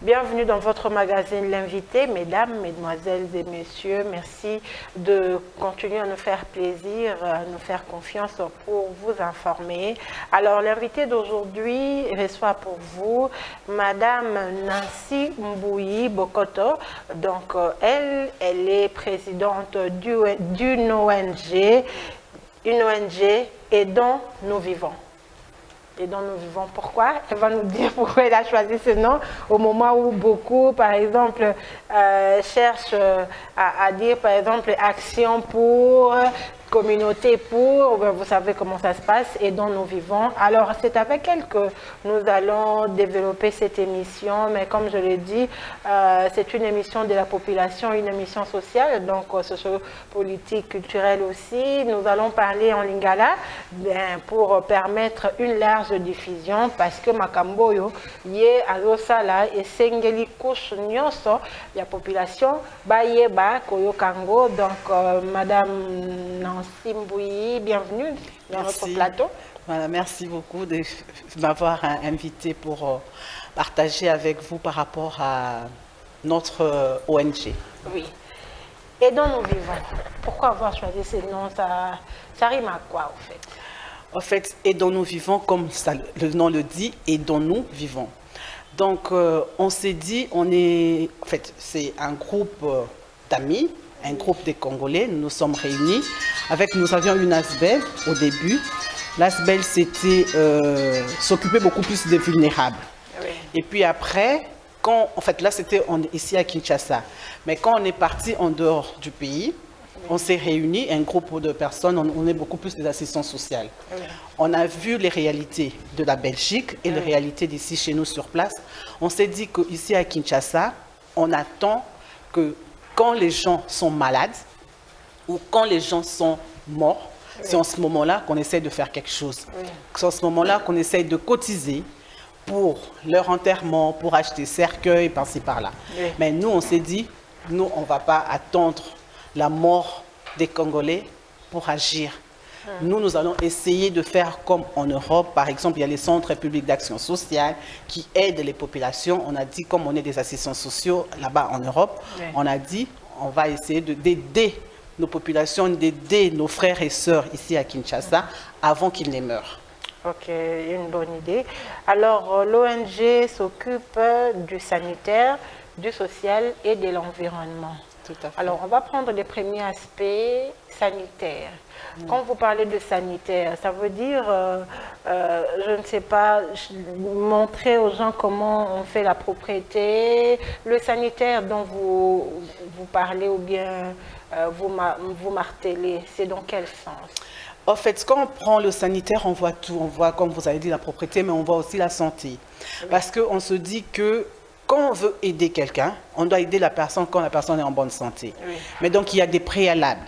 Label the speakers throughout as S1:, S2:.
S1: Bienvenue dans votre magazine L'Invité. Mesdames, mesdemoiselles et messieurs, merci de continuer à nous faire plaisir, à nous faire confiance pour vous informer. Alors, l'invité d'aujourd'hui reçoit pour vous Madame Nancy Mbouyi Bokoto. Donc, elle est présidente d'une ONG, et dont nous vivons. Et dont nous vivons. Pourquoi? Elle va nous dire pourquoi elle a choisi ce nom au moment où beaucoup, par exemple, cherchent à dire, par exemple, action pour, communauté pour, vous savez comment ça se passe, et dont nous vivons. Alors, c'est avec elle que nous allons développer cette émission, mais comme je l'ai dit, c'est une émission de la population, une émission sociale, donc socio-politique, culturelle aussi. Nous allons parler en lingala pour permettre une large diffusion, parce que Makamboyo, yé alosala et sengeli couche nyonso, la population, ba yeba koyo kango. Donc, Madame Nancy Mbouyi, bienvenue dans notre plateau.
S2: Voilà, merci beaucoup de m'avoir invité pour partager avec vous par rapport à notre ONG.
S1: Oui. Et dont nous vivons. Pourquoi avoir choisi ce nom? Ça rime à quoi, en fait?
S2: En fait, et dont nous vivons, comme ça, le nom le dit, et dont nous vivons. Donc, on s'est dit, en fait, c'est un groupe d'amis, un groupe de Congolais. Nous nous sommes réunis. Nous avions une ASBEL au début. L'ASBEL, c'était s'occuper beaucoup plus des vulnérables. Oui. Et puis après, en fait, là, c'était ici à Kinshasa. Mais quand on est parti en dehors du pays, on s'est réunis, un groupe de personnes, on est beaucoup plus des assistants sociaux. Oui. On a vu les réalités de la Belgique et les réalités d'ici chez nous sur place. On s'est dit qu'ici à Kinshasa, on attend que quand les gens sont malades ou quand les gens sont morts, c'est en ce moment-là qu'on essaie de faire quelque chose. C'est en ce moment-là qu'on essaie de cotiser pour leur enterrement, pour acheter cercueils, par-ci, par-là. Mais nous, on s'est dit, nous, on ne va pas attendre la mort des Congolais pour agir. Nous allons essayer de faire comme en Europe. Par exemple, il y a les centres publics d'action sociale qui aident les populations. On a dit, comme on est des assistants sociaux là-bas en Europe, on a dit, on va essayer d'aider nos populations, d'aider nos frères et sœurs ici à Kinshasa avant qu'ils ne meurent.
S1: Ok, une bonne idée. Alors, l'ONG s'occupe du sanitaire, du social et de l'environnement.
S2: Tout à fait.
S1: Alors, on va prendre les premiers aspects sanitaires. Quand vous parlez de sanitaire, ça veut dire, je ne sais pas, montrer aux gens comment on fait la propriété. Le sanitaire dont vous parlez ou bien vous martelez, c'est dans quel sens?
S2: En fait, quand on prend le sanitaire, on voit tout. On voit, comme vous avez dit, la propriété, mais on voit aussi la santé. Oui. Parce qu'on se dit que quand on veut aider quelqu'un, on doit aider la personne quand la personne est en bonne santé. Oui. Mais donc, il y a des préalables.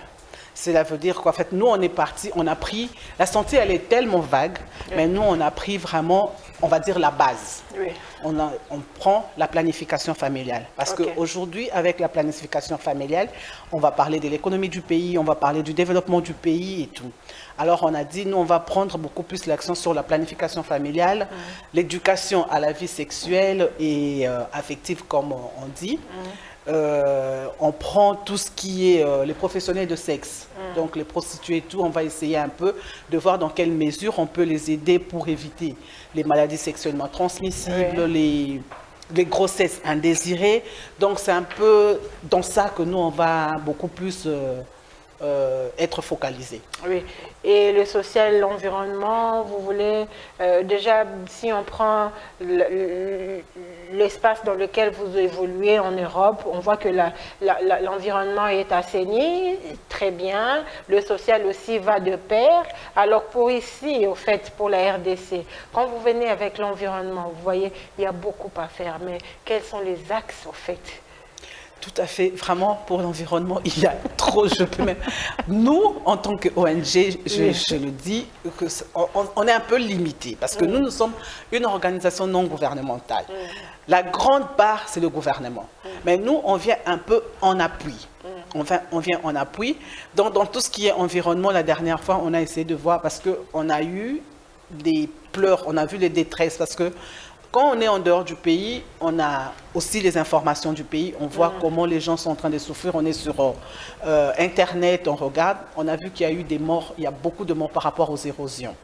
S2: Cela veut dire qu'en fait, nous, on est parti, on a pris... La santé, elle est tellement vague, mais nous, on a pris vraiment, on va dire, la base. Oui. On prend la planification familiale. Parce qu'aujourd'hui, avec la planification familiale, on va parler de l'économie du pays, on va parler du développement du pays et tout. Alors, on a dit, nous, on va prendre beaucoup plus l'accent sur la planification familiale, l'éducation à la vie sexuelle et affective, comme on dit. On prend tout ce qui est les professionnels de sexe, donc les prostituées et tout, on va essayer un peu de voir dans quelle mesure on peut les aider pour éviter les maladies sexuellement transmissibles, les grossesses indésirées. Donc c'est un peu dans ça que nous on va beaucoup plus être focalisés.
S1: Oui, et le social, l'environnement, vous voulez, déjà si on prend l'espace dans lequel vous évoluez en Europe, on voit que l'environnement est assaini, très bien, le social aussi va de pair. Alors pour ici, au fait, pour la RDC, quand vous venez avec l'environnement, vous voyez, il y a beaucoup à faire, mais quels sont les axes au fait?
S2: Tout à fait. Vraiment, pour l'environnement, il y a trop. Nous, en tant qu'ONG, je le dis, on est un peu limité parce que nous sommes une organisation non gouvernementale. La grande part, c'est le gouvernement. Mais nous, on vient un peu en appui. On vient en appui. Dans tout ce qui est environnement, la dernière fois, on a essayé de voir parce qu'on a eu des pleurs, on a vu les détresses parce que quand on est en dehors du pays, on a aussi les informations du pays. On voit comment les gens sont en train de souffrir. On est sur Internet, on regarde. On a vu qu'il y a eu des morts, il y a beaucoup de morts par rapport aux érosions.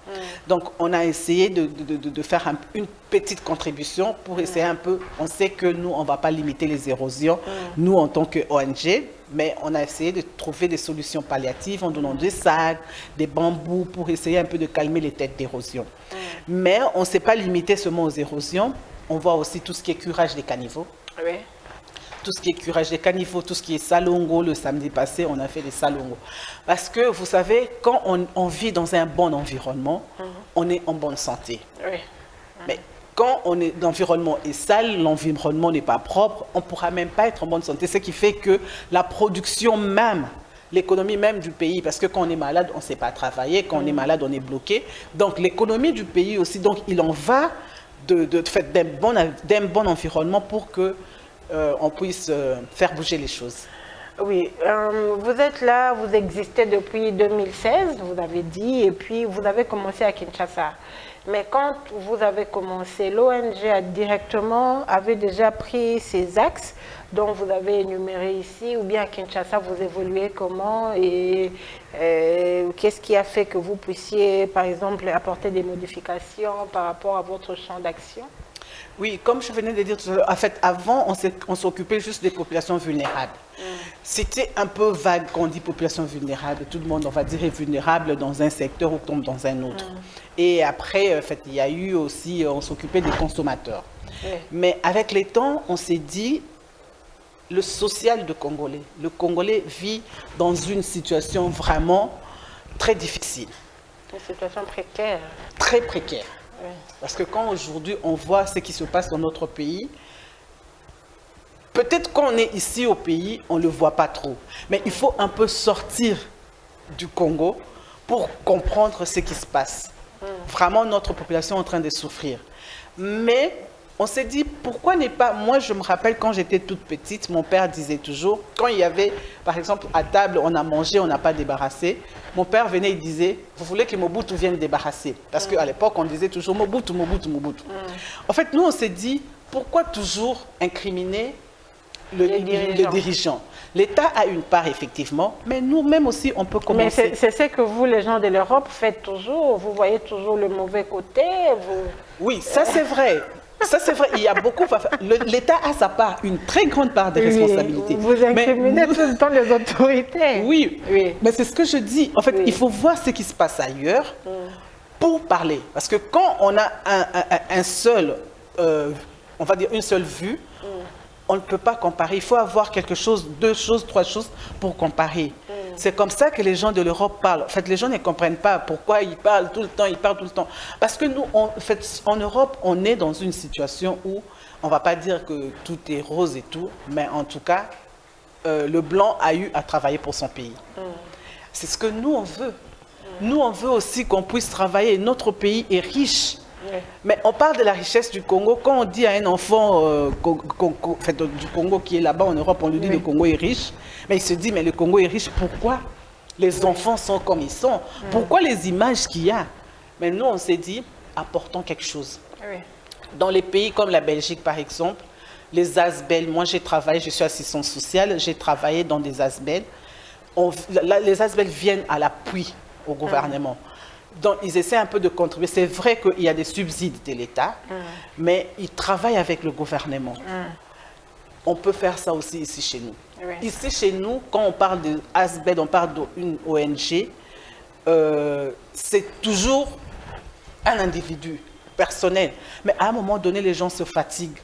S2: Donc, on a essayé de faire une petite contribution pour essayer un peu. On sait que nous, on ne va pas limiter les érosions, nous, en tant qu'ONG, mais on a essayé de trouver des solutions palliatives en donnant des sacs, des bambous pour essayer un peu de calmer les têtes d'érosion. Mais on ne s'est pas limité seulement aux érosions. On voit aussi tout ce qui est curage des caniveaux.
S1: Oui.
S2: Tout ce qui est curage des caniveaux, tout ce qui est salongo. Le samedi passé, on a fait des salongos. Parce que, vous savez, quand on vit dans un bon environnement, on est en bonne santé.
S1: Oui.
S2: Mais quand l'environnement est sale, l'environnement n'est pas propre, on ne pourra même pas être en bonne santé. Ce qui fait que la production même, l'économie même du pays, parce que quand on est malade, on ne sait pas travailler, quand on est malade, on est bloqué. Donc l'économie du pays aussi, donc il en va d'un bon environnement pour que on puisse faire bouger les choses.
S1: Oui, vous êtes là, vous existez depuis 2016, vous avez dit, et puis vous avez commencé à Kinshasa. Mais quand vous avez commencé, l'ONG avait déjà pris ces axes dont vous avez énuméré ici, ou bien à Kinshasa, vous évoluez comment et qu'est-ce qui a fait que vous puissiez, par exemple, apporter des modifications par rapport à votre champ d'action?
S2: Oui, comme je venais de dire tout à l'heure, en fait, avant, on s'occupait juste des populations vulnérables. C'était un peu vague quand on dit population vulnérable. Tout le monde, on va dire, est vulnérable dans un secteur ou tombe dans un autre. Et après, en fait, il y a eu aussi, on s'occupait des consommateurs. Mais avec les temps, on s'est dit, le social de Congolais. Le Congolais vit dans une situation vraiment très difficile.
S1: Une situation précaire.
S2: Très précaire. Parce que quand aujourd'hui on voit ce qui se passe dans notre pays, peut-être qu'on est ici au pays, on ne le voit pas trop. Mais il faut un peu sortir du Congo pour comprendre ce qui se passe. Vraiment, notre population est en train de souffrir. Mais on s'est dit, pourquoi n'est pas... Moi, je me rappelle quand j'étais toute petite, mon père disait toujours, quand il y avait, par exemple, à table, on a mangé, on n'a pas débarrassé, mon père venait et disait, vous voulez que Mobutu vienne débarrasser? Parce qu'à l'époque, on disait toujours Mobutu, Mobutu, Mobutu. En fait, nous, on s'est dit, pourquoi toujours incriminer le dirigeant? L'État a une part, effectivement, mais nous-mêmes aussi, on peut commencer.
S1: Mais c'est ce que vous, les gens de l'Europe, faites toujours. Vous voyez toujours le mauvais côté.
S2: Oui, ça c'est vrai. Ça, c'est vrai, il y a beaucoup à faire. L'État a sa part, une très grande part de responsabilité.
S1: Vous incriminez tout le temps les autorités.
S2: Oui, mais c'est ce que je dis. En fait, il faut voir ce qui se passe ailleurs pour parler. Parce que quand on a un seul, on va dire une seule vue, on ne peut pas comparer. Il faut avoir quelque chose, 2 choses, 3 choses pour comparer. C'est comme ça que les gens de l'Europe parlent. En fait, les gens ne comprennent pas pourquoi ils parlent tout le temps, ils parlent tout le temps. Parce que nous, en fait, en Europe, on est dans une situation où on ne va pas dire que tout est rose et tout, mais en tout cas, le blanc a eu à travailler pour son pays. C'est ce que nous, on veut. Nous, on veut aussi qu'on puisse travailler. Notre pays est riche. Mais on parle de la richesse du Congo. Quand on dit à un enfant du Congo qui est là-bas en Europe, on lui dit le Congo est riche. Mais il se dit, mais le Congo est riche, pourquoi les enfants sont comme ils sont? Pourquoi les images qu'il y a? Mais nous, on s'est dit, apportons quelque chose. Dans les pays comme la Belgique, par exemple, les ASBEL, moi j'ai travaillé, je suis assistante sociale, j'ai travaillé dans des ASBEL. Les ASBEL viennent à l'appui au gouvernement. Donc, ils essaient un peu de contribuer. C'est vrai qu'il y a des subsides de l'État, mais ils travaillent avec le gouvernement. On peut faire ça aussi ici chez nous. Ici chez nous, quand on parle de ASBEL, on parle d'une ONG, c'est toujours un individu personnel. Mais à un moment donné, les gens se fatiguent.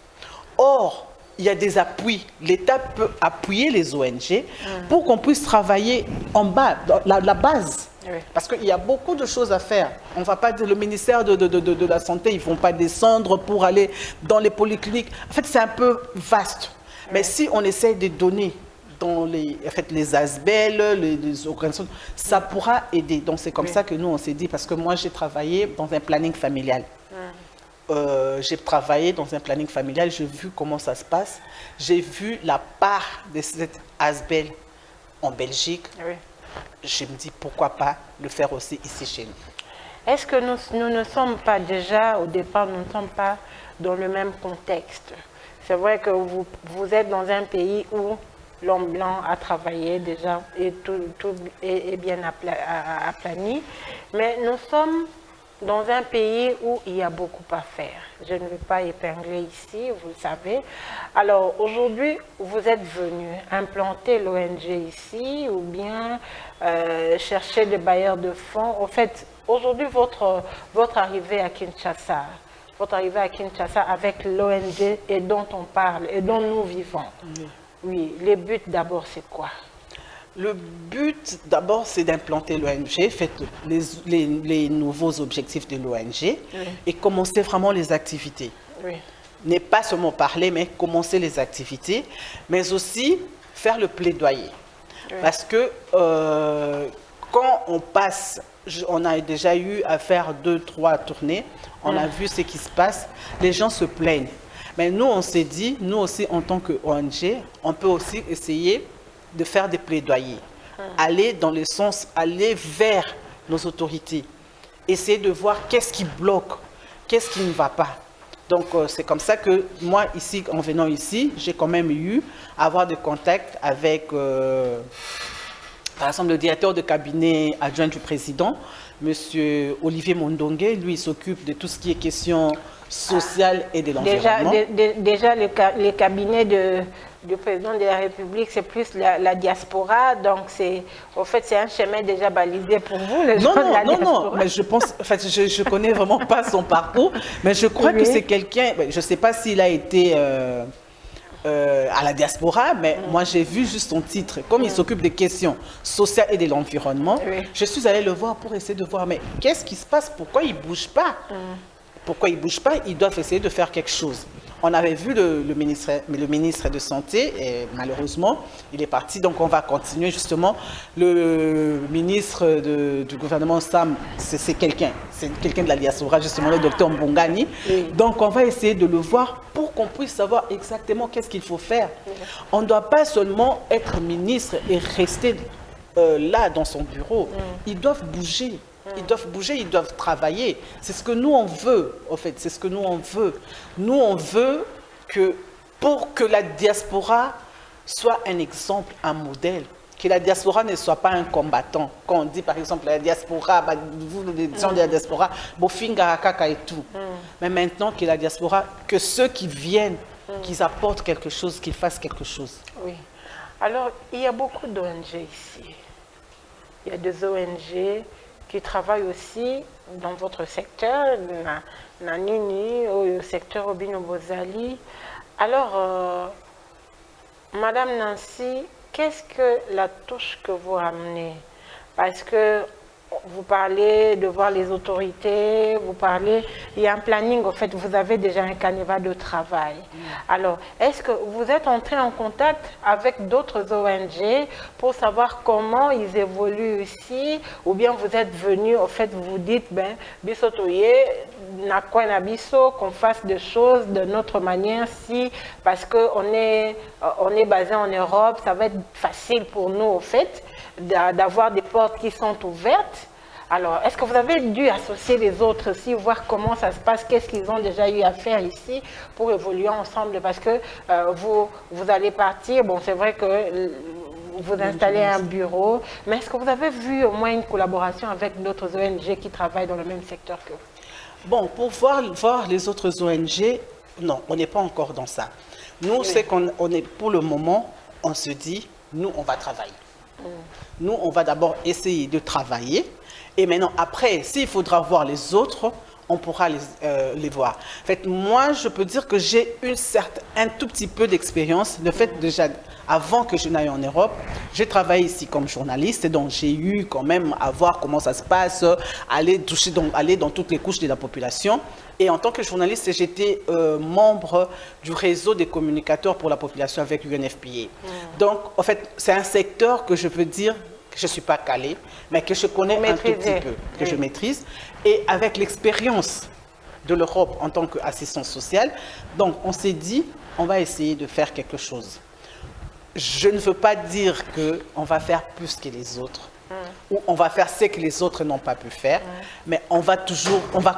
S2: Or, il y a des appuis. L'État peut appuyer les ONG pour qu'on puisse travailler en bas, dans la base. Parce qu'il y a beaucoup de choses à faire. On ne va pas dire le ministère de la Santé, ils ne vont pas descendre pour aller dans les polycliniques. En fait, c'est un peu vaste. Mais si on essaie de donner dans les ASBEL, les organisations, ça pourra aider. Donc c'est comme ça que nous, on s'est dit, parce que moi, j'ai travaillé dans un planning familial. J'ai travaillé dans un planning familial, j'ai vu comment ça se passe. J'ai vu la part de cette ASBEL en Belgique. Je me dis, pourquoi pas le faire aussi ici chez nous.
S1: Est-ce que nous ne sommes pas déjà, au départ, nous ne sommes pas dans le même contexte? C'est vrai que vous êtes dans un pays où l'homme blanc a travaillé déjà et tout est bien aplani. Mais nous sommes dans un pays où il y a beaucoup à faire. Je ne vais pas épingler ici, vous le savez. Alors aujourd'hui, vous êtes venu implanter l'ONG ici ou bien chercher des bailleurs de fonds. En fait, aujourd'hui, votre arrivée à Kinshasa, avec l'ONG et dont on parle et dont nous vivons. Oui, les buts d'abord, c'est quoi?
S2: Le but d'abord, c'est d'implanter l'ONG, faire les nouveaux objectifs de l'ONG et commencer vraiment les activités.
S1: Oui.
S2: Ne pas seulement parler, mais commencer les activités, mais aussi faire le plaidoyer. Oui. Parce que quand on passe, on a déjà eu à faire 2-3 tournées, on a vu ce qui se passe, les gens se plaignent. Mais nous, on s'est dit, nous aussi en tant qu'ONG, on peut aussi essayer de faire des plaidoyers, aller dans le sens, aller vers nos autorités, essayer de voir qu'est-ce qui bloque, qu'est-ce qui ne va pas. Donc, c'est comme ça que moi, ici, en venant ici, j'ai quand même eu à avoir des contacts avec, par exemple, le directeur de cabinet adjoint du président, M. Olivier Mondongue. Lui, il s'occupe de tout ce qui est question sociale et de l'environnement.
S1: Déjà les cabinets du président de la République, c'est plus la diaspora. Donc, en fait, c'est un chemin déjà balisé pour vous, les gens de la diaspora.
S2: Non, mais je pense, en fait, je ne connais vraiment pas son parcours, mais je crois que c'est quelqu'un, je ne sais pas s'il a été à la diaspora, mais moi j'ai vu juste son titre. Comme il s'occupe des questions sociales et de l'environnement, je suis allée le voir pour essayer de voir, mais qu'est-ce qui se passe? Pourquoi il ne bouge pas? Pourquoi ils ne bougent pas? Ils doivent essayer de faire quelque chose. On avait vu le ministre de Santé, et malheureusement, il est parti. Donc, on va continuer justement. Le ministre du gouvernement Sam, c'est quelqu'un de la diaspora, justement, le docteur Mbongani. Oui. Donc, on va essayer de le voir pour qu'on puisse savoir exactement qu'est-ce qu'il faut faire. On ne doit pas seulement être ministre et rester là, dans son bureau. Ils doivent bouger. Ils doivent bouger, ils doivent travailler. C'est ce que nous, on veut, en fait. C'est ce que nous, on veut. Nous, on veut que, pour que la diaspora soit un exemple, un modèle, que la diaspora ne soit pas un combattant. Quand on dit, par exemple, la diaspora, vous, les gens de la diaspora, Bofinga, Kaka et tout. Mais maintenant, que la diaspora, que ceux qui viennent, qu'ils apportent quelque chose, qu'ils fassent quelque chose.
S1: Oui. Alors, il y a beaucoup d'ONG ici. Il y a des ONG qui travaillent aussi dans votre secteur, Nanini, au secteur Obino Bozali. Alors, Madame Nancy, qu'est-ce que la touche que vous ramenez? Parce que vous parlez de voir les autorités, vous parlez, il y a un planning, en fait, vous avez déjà un canevas de travail. Alors, est-ce que vous êtes entré en contact avec d'autres ONG pour savoir comment ils évoluent ici, ou bien vous êtes venu, en fait, vous vous dites, ben, bisotoye, na quoi na biso, qu'on fasse des choses de notre manière, si, parce qu'on est basé en Europe, ça va être facile pour nous, en fait, d'avoir des portes qui sont ouvertes. Alors, est-ce que vous avez dû associer les autres aussi, voir comment ça se passe, qu'est-ce qu'ils ont déjà eu à faire ici pour évoluer ensemble? Parce que vous allez partir, bon, c'est vrai que vous installez un bureau, mais est-ce que vous avez vu au moins une collaboration avec d'autres ONG qui travaillent dans le même secteur que vous?
S2: Bon, pour voir les autres ONG, non, on n'est pas encore dans ça. Nous, c'est qu'on est, pour le moment, on se dit, nous, on va travailler. Nous, on va d'abord essayer de travailler. Et maintenant, après, s'il faudra voir les autres, on pourra les voir. En fait, moi, je peux dire que j'ai un tout petit peu d'expérience. Le fait déjà, avant que je n'aille en Europe, j'ai travaillé ici comme journaliste. Et donc, j'ai eu quand même à voir comment ça se passe, aller dans toutes les couches de la population. Et en tant que journaliste, j'étais membre du réseau des communicateurs pour la population avec l'UNFPA. Donc, en fait, c'est un secteur que je veux dire que je ne suis pas calée, mais que je connais un tout petit peu, que je maîtrise. Et avec l'expérience de l'Europe en tant qu'assistance sociale, donc on s'est dit, on va essayer de faire quelque chose. Je ne veux pas dire qu'on va faire plus que les autres, ou on va faire ce que les autres n'ont pas pu faire, mais on va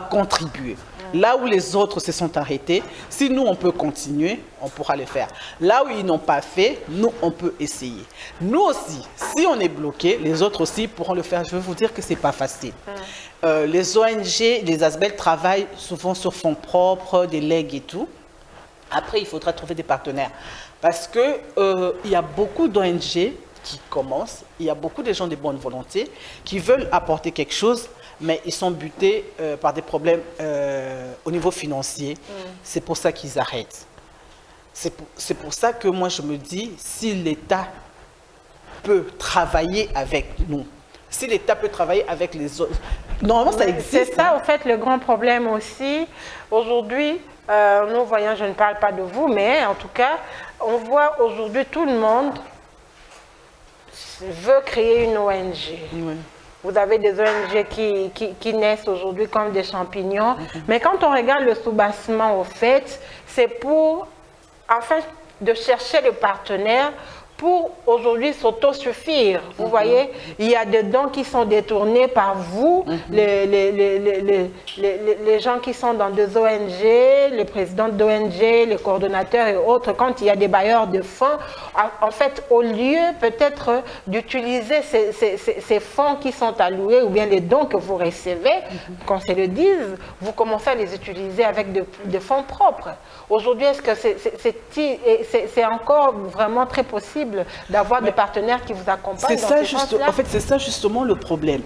S2: contribuer. Là où les autres se sont arrêtés, si nous, on peut continuer, on pourra le faire. Là où ils n'ont pas fait, nous, on peut essayer. Nous aussi, si on est bloqué, les autres aussi pourront le faire. Je veux vous dire que ce n'est pas facile. Les ONG, les ASBEL travaillent souvent sur fonds propres, des legs et tout. Après, il faudra trouver des partenaires. Parce qu'il y a beaucoup d'ONG qui commencent, il y a beaucoup de gens de bonne volonté qui veulent apporter quelque chose, mais ils sont butés par des problèmes au niveau financier. C'est pour ça qu'ils arrêtent. C'est pour ça que moi, je me dis, si l'État peut travailler avec nous, si l'État peut travailler avec les autres, normalement, ça existe.
S1: C'est ça, en fait, le grand problème aussi. Aujourd'hui, nous voyons, je ne parle pas de vous, mais en tout cas, on voit aujourd'hui tout le monde veut créer une ONG.
S2: Oui.
S1: Vous avez des ONG qui naissent aujourd'hui comme des champignons. Mais quand on regarde le soubassement, au fait, c'est pour, enfin, de chercher le partenaire pour aujourd'hui s'autosuffire. Vous voyez, il y a des dons qui sont détournés par vous, les gens qui sont dans des ONG, les présidents d'ONG, les coordonnateurs et autres, quand il y a des bailleurs de fonds, en fait, au lieu peut-être d'utiliser ces fonds qui sont alloués ou bien les dons que vous recevez, qu'on se le dise, vous commencez à les utiliser avec des fonds propres. Aujourd'hui, est-ce que c'est encore vraiment très possible d'avoir des partenaires qui vous accompagnent dans ce sens-là?
S2: En fait, c'est ça justement le problème.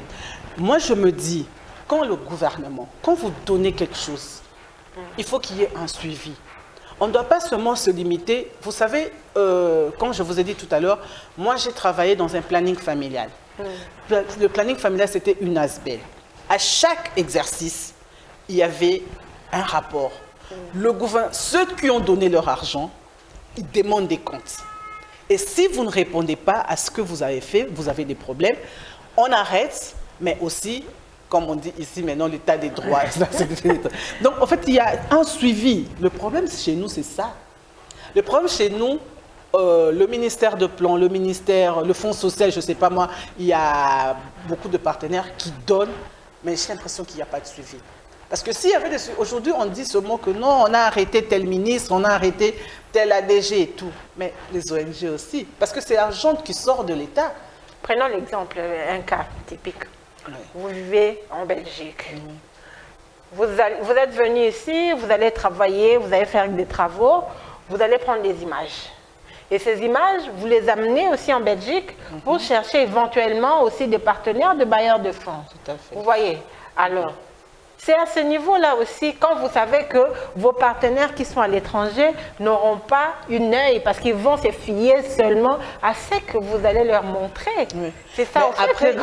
S2: Moi, je me dis, quand le gouvernement, quand vous donnez quelque chose, il faut qu'il y ait un suivi. On ne doit pas seulement se limiter. Vous savez, comme je vous ai dit tout à l'heure, moi, j'ai travaillé dans un planning familial. Le planning familial, c'était une ASBEL. À chaque exercice, il y avait un rapport. Ceux qui ont donné leur argent, ils demandent des comptes. Et si vous ne répondez pas à ce que vous avez fait, vous avez des problèmes, on arrête, mais aussi, comme on dit ici maintenant, l'état des droits. Donc, en fait, il y a un suivi. Le problème chez nous, c'est ça. Le problème chez nous, le ministère de Plan, le ministère, le Fonds social, je ne sais pas moi, il y a beaucoup de partenaires qui donnent, mais j'ai l'impression qu'il n'y a pas de suivi. Parce que s'il y avait des... Aujourd'hui, on dit seulement que non, on a arrêté tel ministre, on a arrêté tel ADG et tout. Mais les ONG aussi. Parce que c'est l'argent qui sort de l'État.
S1: Prenons l'exemple, un cas typique. Oui. Vous vivez en Belgique. Vous êtes venu ici, vous allez travailler, vous allez faire des travaux, vous allez prendre des images. Et ces images, vous les amenez aussi en Belgique pour chercher éventuellement aussi des partenaires, de bailleurs de fonds.
S2: Tout à fait.
S1: Vous voyez? Alors... c'est à ce niveau-là aussi, quand vous savez que vos partenaires qui sont à l'étranger n'auront pas une œil, parce qu'ils vont se fier seulement à ce que vous allez leur montrer. Oui. C'est ça, en fait.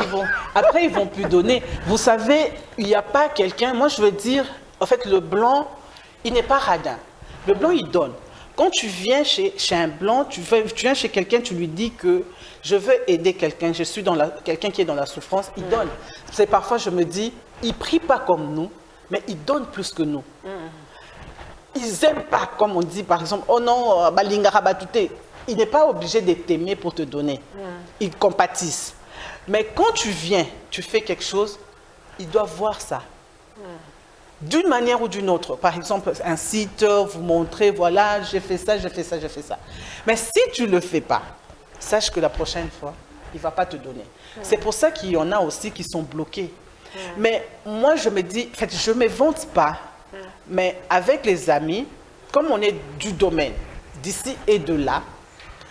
S2: Après, ils vont plus donner. Vous savez, il n'y a pas quelqu'un... Moi, je veux dire, en fait, le blanc, il n'est pas radin. Le blanc, il donne. Quand tu viens chez un blanc, tu viens chez quelqu'un, tu lui dis que je veux aider quelqu'un, je suis quelqu'un qui est dans la souffrance, il donne. C'est parfois, je me dis, ils ne prient pas comme nous, mais ils donnent plus que nous. Ils n'aiment pas, comme on dit, par exemple, oh non, balingara batouté. Il n'est pas obligé de t'aimer pour te donner. Ils compatissent. Mais quand tu viens, tu fais quelque chose, ils doivent voir ça. D'une manière ou d'une autre. Par exemple, un site, vous montrez, voilà, j'ai fait ça, j'ai fait ça, j'ai fait ça. Mais si tu ne le fais pas, sache que la prochaine fois, il ne va pas te donner. C'est pour ça qu'il y en a aussi qui sont bloqués. Mais moi, je me dis, en fait, je ne me vante pas, mais avec les amis, comme on est du domaine, d'ici et de là,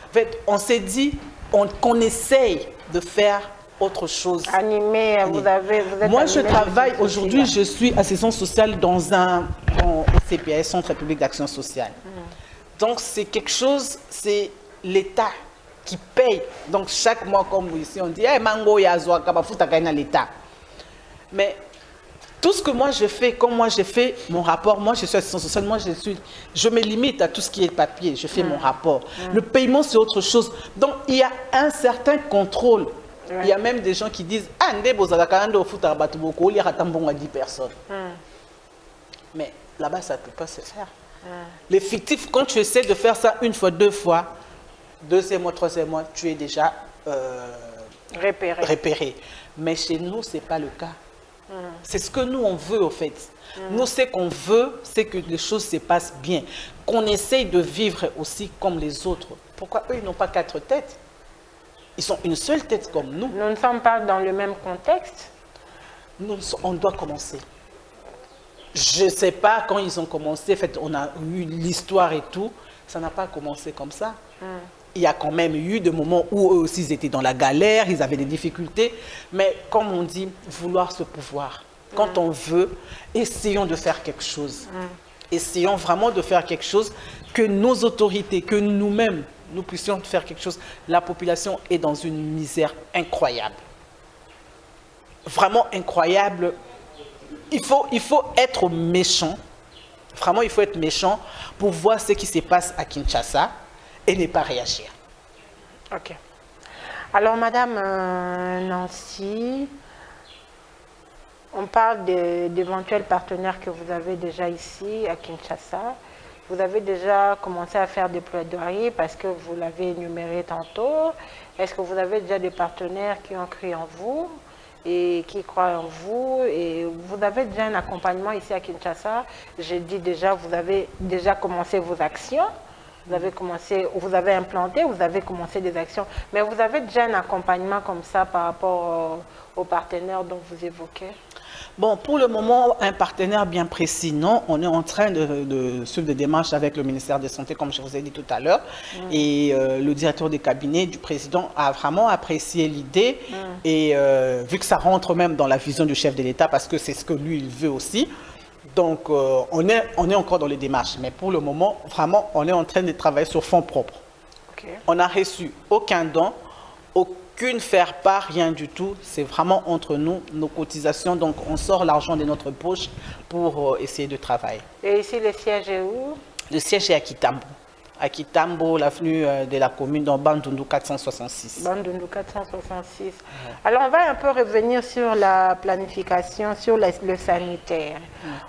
S2: en fait, on s'est dit qu'on essaye de faire autre chose.
S1: Animé, vous êtes
S2: moi, je travaille, aujourd'hui, je suis assistante sociale au CPS, Centre Public d'Action Sociale. Donc, c'est quelque chose, c'est l'État qui paye. Donc, chaque mois, comme ici, on dit, hey, mango, yazoa, kabafuta, gaina l'État. Mais tout ce que moi je fais, comme moi j'ai fait mon rapport, moi je suis assistante sociale, je me limite à tout ce qui est papier, je fais mon rapport. Le paiement, c'est autre chose. Donc, il y a un certain contrôle. Il y a même des gens qui disent « Ah, il y a 10 personnes. » Mais là-bas, ça ne peut pas se faire. Les fictifs, quand tu essaies de faire ça une fois, deux fois, deuxième mois, troisième mois, tu es déjà repéré. Mais chez nous, ce n'est pas le cas. C'est ce que nous, on veut, au fait. Nous, ce qu'on veut, c'est que les choses se passent bien. Qu'on essaye de vivre aussi comme les autres. Pourquoi eux, ils n'ont pas 4 têtes? Ils sont une seule tête comme nous.
S1: Nous ne sommes pas dans le même contexte.
S2: On doit commencer. Je ne sais pas quand ils ont commencé, en fait, on a eu l'histoire et tout. Ça n'a pas commencé comme ça. Il y a quand même eu des moments où eux aussi ils étaient dans la galère, ils avaient des difficultés. Mais comme on dit, vouloir ce pouvoir. Quand on veut, essayons de faire quelque chose. Essayons vraiment de faire quelque chose, que nos autorités, que nous-mêmes, nous puissions faire quelque chose. La population est dans une misère incroyable. Vraiment incroyable. Il faut être méchant. Vraiment, il faut être méchant pour voir ce qui se passe à Kinshasa et ne pas réagir.
S1: Ok. Alors, Madame Nancy, on parle d'éventuels partenaires que vous avez déjà ici à Kinshasa. Vous avez déjà commencé à faire des plaidoiries parce que vous l'avez énuméré tantôt. Est-ce que vous avez déjà des partenaires qui ont cru en vous et qui croient en vous? Et vous avez déjà un accompagnement ici à Kinshasa. J'ai dit déjà, vous avez déjà commencé vos actions. Vous avez implanté, vous avez commencé des actions. Mais vous avez déjà un accompagnement comme ça par rapport aux partenaires dont vous évoquez?
S2: Bon, pour le moment, un partenaire bien précis, non. On est en train de suivre des démarches avec le ministère de la Santé, comme je vous ai dit tout à l'heure. Et le directeur des cabinets du président a vraiment apprécié l'idée. Et vu que ça rentre même dans la vision du chef de l'État, parce que c'est ce que lui, il veut aussi. Donc, on est encore dans les démarches. Mais pour le moment, vraiment, on est en train de travailler sur fonds propres.
S1: Okay.
S2: On n'a reçu aucun don, aucune faire-part, rien du tout. C'est vraiment entre nous, nos cotisations. Donc, on sort l'argent de notre poche pour essayer de travailler.
S1: Et ici, le siège est où?
S2: Le siège est à Kitambo. À Kitambo, l'avenue de la commune, dans Bandundu 466.
S1: Bandundu 466. Ouais. Alors, on va un peu revenir sur la planification, sur le sanitaire.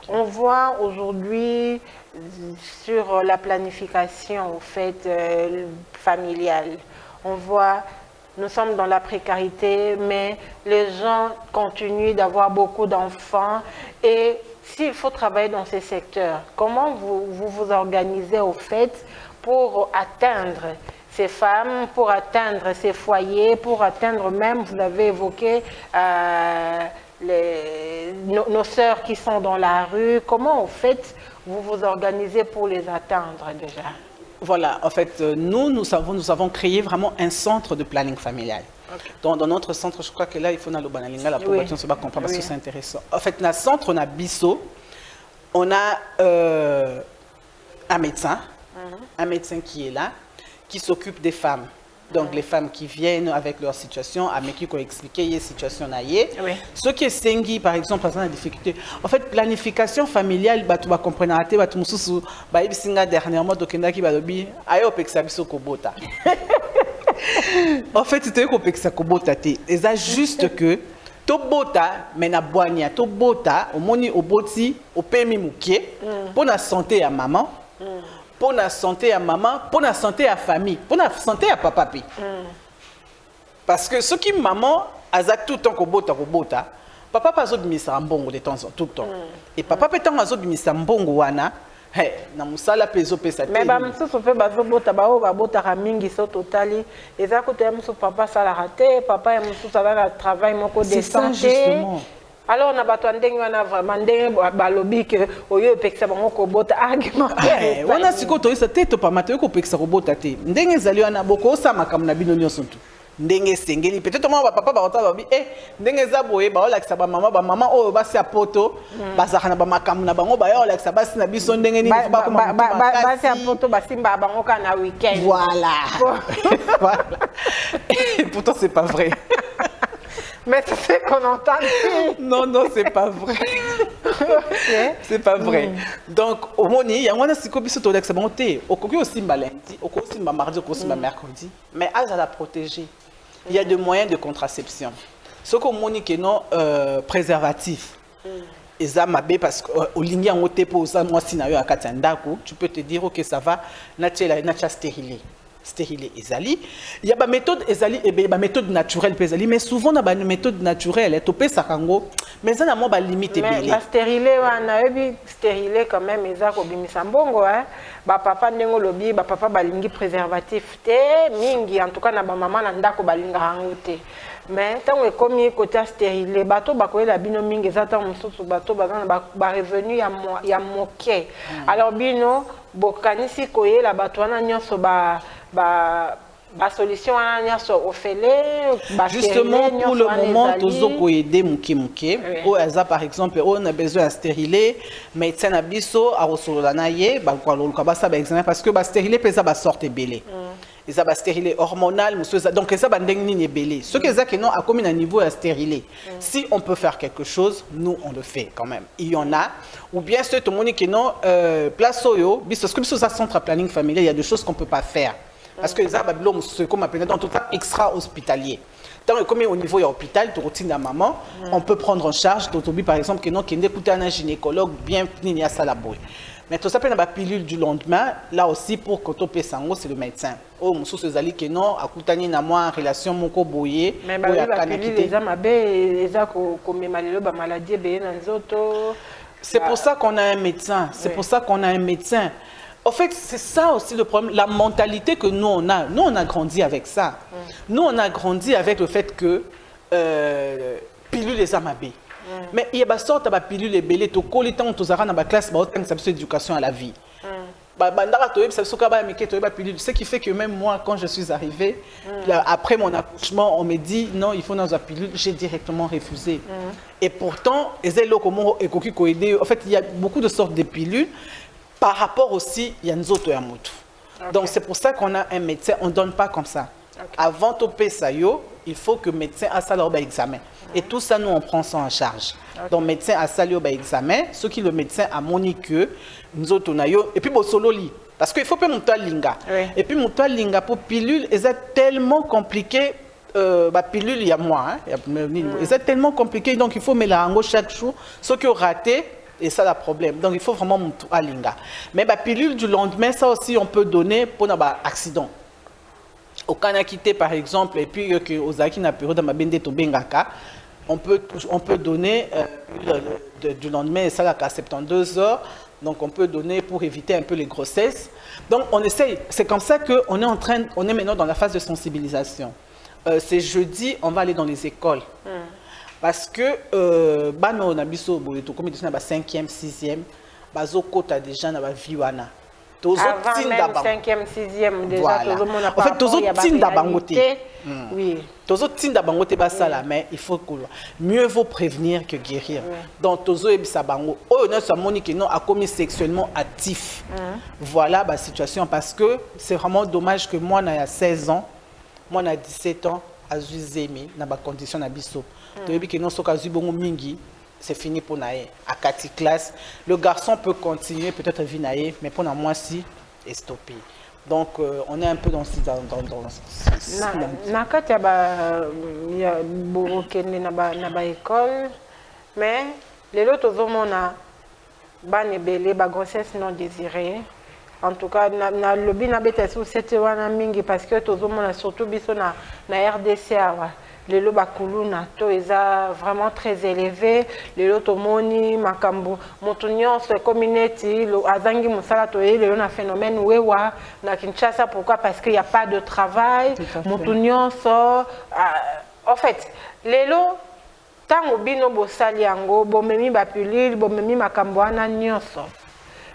S1: Okay. On voit aujourd'hui sur la planification, au fait, familiale. On voit, nous sommes dans la précarité, mais les gens continuent d'avoir beaucoup d'enfants. Et s'il faut travailler dans ces secteurs, comment vous organisez, au fait, pour atteindre ces femmes, pour atteindre ces foyers, pour atteindre même, vous l'avez évoqué, nos sœurs qui sont dans la rue. Comment, en fait, vous vous organisez pour les atteindre déjà?
S2: Voilà, en fait, nous avons créé vraiment un centre de planning familial. Okay. Dans notre centre, je crois que là, il faut aller au Banalinga, la population se va comprendre parce que c'est intéressant. En fait, dans le centre, on a Bisso, on a un médecin qui est là, qui s'occupe des femmes. Donc, les femmes qui viennent avec leur situation, avec qui on explique les situations. Ceux qui sont, par exemple, dans la difficulté. En fait, planification familiale, tu vas comprendre, tu vas dernièrement, en fait, c'était c'est juste que Tobota, mais na boania, Tobota, au moni au boti, au pemi mouké, pour la santé à maman. Pour la santé à maman, pour la santé à famille, pour la santé à papa. Parce que ce qui maman a tout le temps kobota, papa pas autre misa mbongo de temps tout le temps. Et papa peut tant autre misa mbongo wana, hey, na musala peso pesa.
S1: Mais ba mso sope bazo bota ba o ba bota ramingi so totali, eza ko te mso papa sala raté, papa ya mso sala na travail moko de santé. Alors, on a vraiment balobi que oyo pekisa bango ko bota argument.
S2: On a siko to isa teto pa mateo ko pekisa ko bota te. Ndenge zali wana boko sama kam na bino nyonso tu. Ndenge sengeli peut-être moi papa ba otaba bi ndenge za boye ba olakisa ba mama oyo ba sia poto ba zakana ba makamu na bango ba yo olakisa ba sina biso ndenge nini ba ko
S1: ba sia poto ba simba bango kana week-end.
S2: Voilà. Voilà. Et pourtant c'est pas vrai.
S1: Mais c'est ce qu'on entend.
S2: Non, c'est pas vrai. Okay. C'est pas vrai. Donc, au moni, il y a un petit peu de l'excellence. Au cours aussi lundi, au cours aussi mardi, au cours aussi mercredi. Mais à la protéger, il y a des moyens de contraception. Ce qu'on moni qui est non préservatif. Et ça m'a bien parce qu'au ligne en haut pour ça moi si na yo akatandako, tu peux te dire que ça va naturel, naturel stérilé. stérilé ezali. Il y a une méthode ezali et une méthode naturelle ezali, mais souvent dans une méthode naturelle topé sakango, mais ça n'a pas limite
S1: belé. Mais stérilé wana ebi stérilé quand même ezako bimisa mbongo hein. Ba papa ndengo lobi ba papa balingi préservatif te mingi en tout cas na ba maman na ndako balinga hango te. Mais tant que comme côté stérilé bateau bakoyela bino mingi ezata mususu bateau bazana ba revenu ya moke. Alors bino bokanisi koyela bateau wana nyonso ba solution wana nyonso ofele ba
S2: justement pour le moment tozo ko aider muke o eza par exemple on a besoin de stériler médecin na biso a resolola na ye ba ko loluka ba sa ba examen parce que ba stériler pesa ba sorte belé. Ils ont stérilé hormonal, donc ils ont belé. Ce qu'ils ont que non a comme un niveau à stériler. Si on peut faire quelque chose, nous on le fait quand même. Il y en a. Ou bien ceux tout le monde qui non place oyo, parce que sur ça centre planning familial, il y a des choses qu'on peut pas faire. Parce que les ababylons ce qu'on appelle dans tout cas extra hospitalier. Tant que comme au niveau de l'hôpital, tu routines la maman, on peut prendre en charge. D'autobi par exemple que non qui écoute un gynécologue bien fini à ça la boue. Mais tout ça, la pilule du lendemain, là aussi, pour que tu sango, c'est le médecin. Oh, mon sous zali que non, à Koutani, na moi, en relation, mon co boyé.
S1: Mais la pilule, les amabé, les a comme malheureux, maladie,
S2: c'est pour ça qu'on a un médecin. C'est pour ça qu'on a un médecin. En fait, c'est ça aussi le problème, la mentalité que nous on a. Nous, on a grandi avec ça. Nous, on a grandi avec le fait que pilule les amabé. Mais il y a des sortes de pilules et belé, tu colles tant que tu as dans la classe, tu as éducation à la vie. Ce qui fait que même moi, quand je suis arrivée, après mon accouchement, on me dit non, il faut dans la pilule, j'ai directement refusé. Et pourtant, en fait, il y a beaucoup de sortes de pilules. Par rapport aussi, il y a une autre moto. Donc c'est pour ça qu'on a un médecin, on ne donne pas comme ça. Avant de payer ça, il faut que le médecin a ça leur examen. Et tout ça, nous, on prend ça en charge. Donc, le médecin a ça leur examen. Ce qui le médecin a monique, nous autres, et puis, bon, solo lit. Parce qu'il faut pas monter linga. Et puis, monter linga pour pilule, c'est tellement compliqué. Pilule, il y a moi. C'est tellement compliqué, donc il faut mélanger chaque jour. Ce qui est raté, et ça, le problème. Donc, il faut vraiment monter à linga. Mais la pilule du lendemain, ça aussi, on peut donner pour un accident. Au Kanakité, par exemple, et puis aux Aki na période de Mabende to Bengaka, on peut donner du lendemain, ça là, à 72 heures, donc on peut donner pour éviter un peu les grossesses. Donc on essaye, c'est comme ça qu'on est on est maintenant dans la phase de sensibilisation. C'est jeudi, on va aller dans les écoles. Parce que, on a biso, comme il dit, 5e, 6e, bazo kota déjà na ba viwana.
S1: Avant même 5e, 6e, déjà,
S2: voilà. En fait, tous autres tinda bangote. Oui. Tous autres tinda bangote basala, mais il faut que mieux vaut prévenir que guérir. Donc tous autres ebisa bango. Oh, on a sa monique non a commis sexuellement actif. Voilà la situation parce que c'est vraiment dommage que moi na 16 ans, moi na 17 ans, à Zuzemi na ba condition na biso. To ebi que non soka zubongo mingi. C'est fini pour Naé. À 4 classes, le garçon peut continuer, peut-être vivre Naé, mais pour moi, si, est stoppé. Donc, on est un peu dans ce
S1: école, mais les autres hommes ont grossesse non désirée. En tout cas, na lobby na bête sous cette wana mingi parce que tous hommes surtout biso na RDC. Les lobakuluna to eza vraiment très élevé les lotomoni makambo motunyon ce community lo azangi musala to le na phénomène wewa na Kinshasa. Pourquoi? Parce qu'il n'y a pas de travail. Motunyon so en fait les lo tango bino bosali yango bomemi ba pilule bomemi makambo ana nyonso.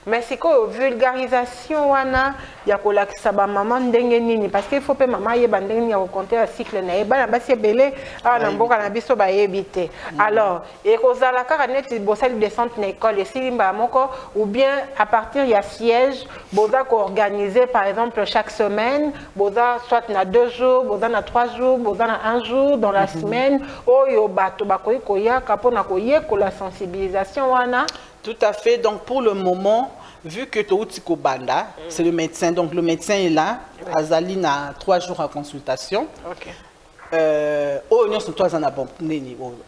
S1: Mais c'est quoi vulgarisation wana ya kolakisa ba maman ndenge nini parce qu'il faut pe maman yeba ndenge ya compter un cycle na yeba na basi belé na mboka na biso ba yebite. Alors et kozala kaka net bosali descente na école et silimba moko ou bien à partir ya siège boza ko organiser par exemple chaque semaine boza soit na 2 jours boza na 3 jours boza na 1 jour dans la semaine oyo bato bakoyi koya kapona koye ko la sensibilisation wana.
S2: Tout à fait. Donc, pour le moment, vu que Toutiko Banda, c'est le médecin, donc le médecin est là, Azaline a 3 jours en consultation. Ok. En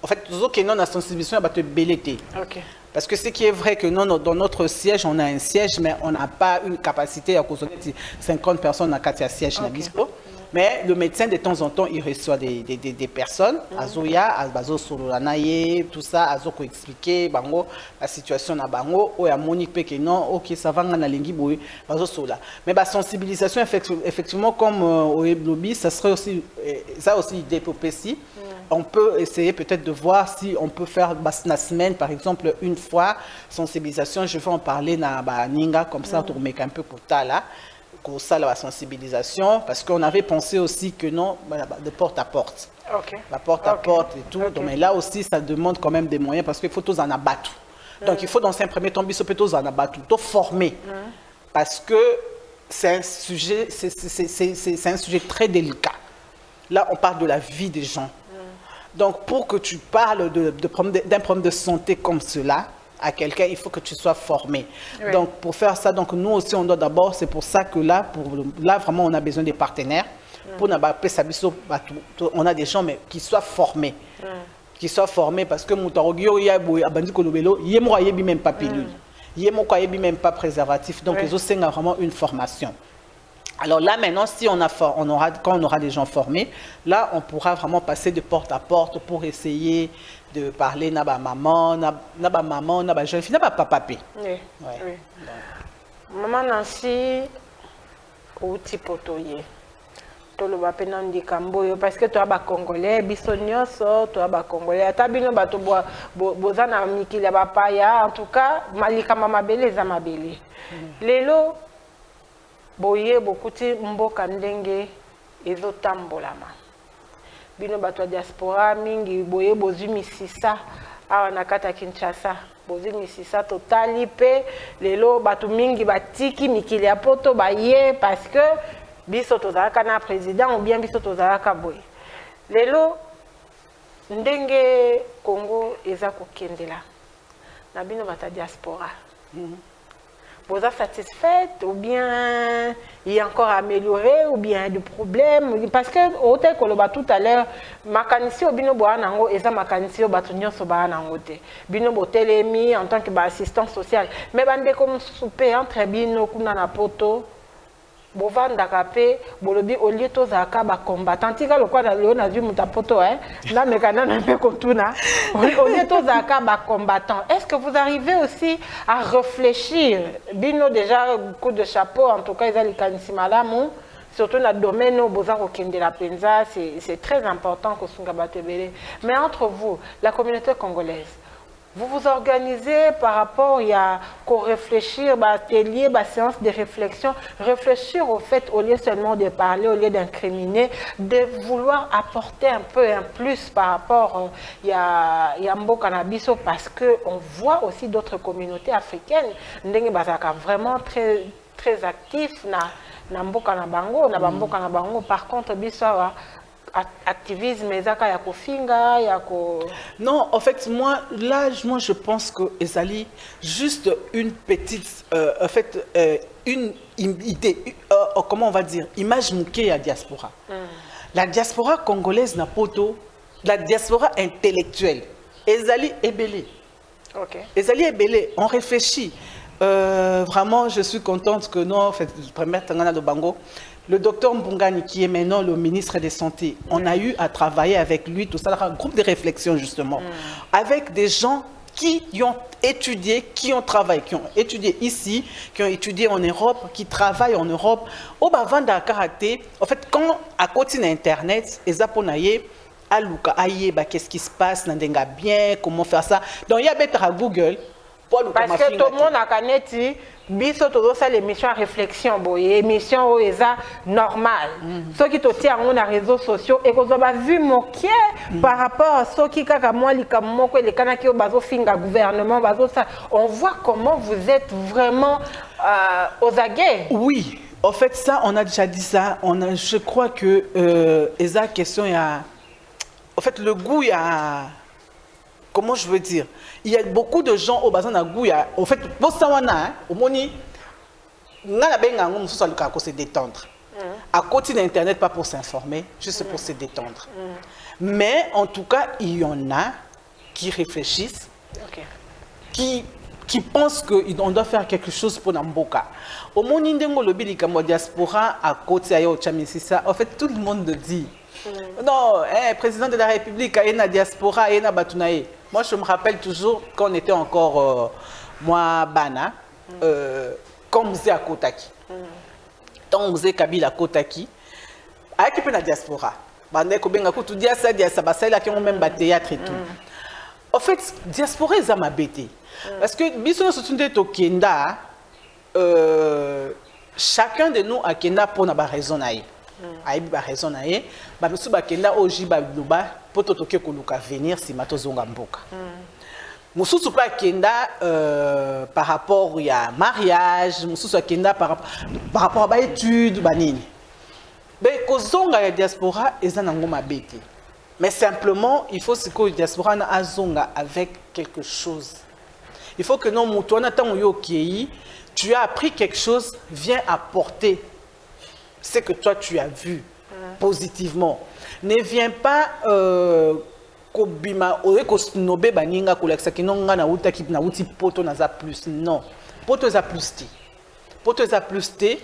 S2: fait, tout ce qui est non à sensibilisation, va te belleter. Ok. Parce que ce qui est vrai que non, dans notre siège, on a un siège, mais on n'a pas une capacité à causer 50 personnes à 4 sièges. Mais le médecin, de temps en temps, il reçoit des personnes. Azoya, Abazo Solanaye, tout ça, Azoko expliquer, Bango, la situation na Bango, ou à Monique Peke, non, ok, ça va, on a l'ingui, Bazo Sola. Mais la sensibilisation, effectivement, comme au lobby, ça serait aussi, ça aussi, développer si. On peut essayer peut-être de voir si on peut faire la semaine, par exemple, une fois, sensibilisation. Je vais en parler dans Ninga, comme ça, pour mettre un peu pour ta là. Ça, la sensibilisation, parce qu'on avait pensé aussi que non, de porte à porte. La porte à porte et tout. Donc, mais là aussi, ça demande quand même des moyens parce qu'il faut tous en abattre. Donc, il faut dans un premier temps, tous en abattre, tout former. Parce que c'est un sujet, c'est un sujet très délicat. Là, on parle de la vie des gens. Donc, pour que tu parles d'un problème de santé comme cela, à quelqu'un, il faut que tu sois formé. Oui. Donc, pour faire ça, donc, nous aussi, on doit d'abord, c'est pour ça que là, vraiment, on a besoin des partenaires. Pour on a des gens mais, qui soient formés. Qui soient formés parce que Moutarogio, il y a Abandi Kolobelo, il y a même pas pilule. Il y a même pas préservatif. Donc, ils ont vraiment une formation. Alors là, maintenant, si quand on aura des gens formés, là, on pourra vraiment passer de porte à porte pour essayer de parler na ba maman, na ba jeune fille, na ba papa. Oui. Ouais.
S1: Oui. Maman Nancy, ou tipotoye. Toloba pena ndikamboyo parce que toi ba congolais, bisonyoso, toi ba congolais, atabino ba to bozana mikila ba paya, en tout cas, malika mama bele za mabele. Lelo boye bokuti mboka ndenge ezotambolama. Bino bato diaspora mingi boye bozumi sisa awa nakata Kinshasa bozumi sisa totali pe lelo bato mingi batiki mikili ya poto baye parce que biso tozalaka na président ou bien biso tozalaka boye lelo ndenge Congo eza kokendela na bino bato diaspora. Vous êtes satisfaite ou bien il y a encore amélioré ou bien des problèmes parce que au tel que tout à l'heure makanisi obino boanango eza makanisi obatunyo so baanango te bino botelemi en tant que assistant social mais bande comme souper entre bino kuna na poto bovandaka pe bolobi olie tozaka ba combattant tika lokwa na leo na vu mutapoto na mekana na pe kontuna olie tozaka ba combattant. Est-ce que vous arrivez aussi à réfléchir bino déjà coup de chapeau en tout cas ils likanisi malamu surtout dans le domaine où vous avez la penza c'est très important que sunga batebele mais entre vous la communauté congolaise vous vous organisez par rapport à réfléchir, atelier, séance de réflexion, réfléchir au fait, au lieu seulement de parler, au lieu d'incriminer, de vouloir apporter un peu un plus par rapport à Mbo Cannabis parce qu'on voit aussi d'autres communautés africaines, vraiment très, très actifs na Mbo Canabango, na Mbo Canabango. Par contre, biso activisme ezaka ya kofinga ya ko.
S2: Non, en fait moi je pense que Ezali juste une petite en fait une idée comment on va dire image mouké à diaspora. La diaspora congolaise n'a poto la diaspora intellectuelle Ezali ebele. OK. Ezali ebele, on réfléchit. Vraiment je suis contente que non en fait première tangana de Bango. Le docteur Mbungani, qui est maintenant le ministre des Santé, on a eu à travailler avec lui, tout ça, un groupe de réflexion justement, avec des gens qui ont étudié, qui ont travaillé, qui ont étudié ici, qui ont étudié en Europe, qui travaillent en Europe. Au bas d'un karaté, en fait, quand à côté d'Internet, les Japonais, à Luka, qu'est-ce qui se passe, n'endenga bien, comment faire ça. Donc il y a peut-être à Google.
S1: Parce que tout le monde a canéti, biso tout ça l'émission réflexion boye, émission où est normal. Ceux qui te tiennent on a réseaux sociaux et qu'on a vu moquer par rapport à ceux qui kaka moi li kamoko les kanaki au bazo finga gouvernement bazo ça, on voit comment vous êtes vraiment aux aguets.
S2: Oui, en fait ça on a déjà dit ça, je crois que esa question il y a en fait le goût il y a comment je veux dire, il y a beaucoup de gens au bassin d'Agouya. En fait, pour ça, au moni, on a se détendre. À côté d'Internet, pas pour s'informer, juste pour se détendre. Mais en tout cas, il y en a qui réfléchissent, qui pensent qu'on doit faire quelque chose pour Namboka. Au monde indengo lobi likambo diaspora à côté ayo chamisisa. En fait, tout le monde le dit. Non, président de la République, il y a une diaspora, il y a une batunaye. Moi, je me rappelle toujours quand on était encore moi Bana, quand on faisait à Kotaki. Quand on faisait Kabila à Kotaki, avec la diaspora. Bande ko benga ko tu dia ça dia ça ba ça là qui ont même ba théâtre et tout. En fait, diaspora ils ont m'abêté. Parce que biso so tunde to kenda chacun de nous a kenda pour na ba raison naïe. Aïbi ba raison naïe, ba biso ba kenda oji ba luba pour to toke ko luka venir si mato zonga mboka. Mususu pa kenda par rapport à mariage, mususu kenda par rapport à ba études banini. Mais kozonga ya diaspora eza ngoma bete. Mais simplement, il faut que la diaspora na azonga avec quelque chose. Il faut que non mutona tango yo kei, tu as appris quelque chose, viens apporter ce que toi tu as vu positivement. Ne viens pas kobima ore ko snobe baninga koleksa kinonga na uta ki na uti poto na za plus. Non. Poto za plus ti. Poto za plus ti.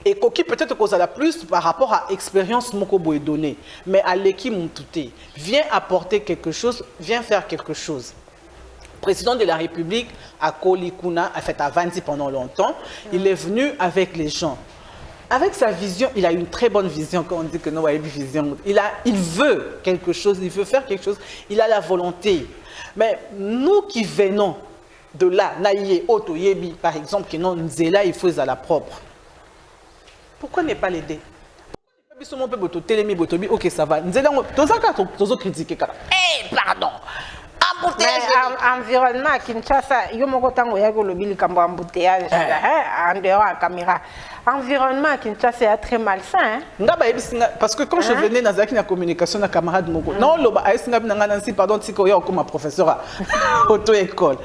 S2: Et qui peut-être cause à la plus par rapport à l'expérience Mokobo est donnée. Mais à l'équipe Moutouté, viens apporter quelque chose, viens faire quelque chose. Président de la République, à Kolikuna, a fait à Vanti pendant longtemps, il est venu avec les gens. Avec sa vision, il a une très bonne vision, quand on dit que non, il a une vision. Il veut quelque chose, il veut faire quelque chose, il a la volonté. Mais nous qui venons de là, Naïe, Oto, Yebi, par exemple, qui non, Nzela, il faut à la propre. Pourquoi ne pas l'aider? Ok, ça va. Pardon.
S1: Environnement à Kinshasa, il y a un embouteillage en dehors à caméra. Environnement à Kinshasa est très malsain.
S2: Parce que quand je venais dans la communication, avec camarade Moko, non, pardon, si comme professeur à auto-école.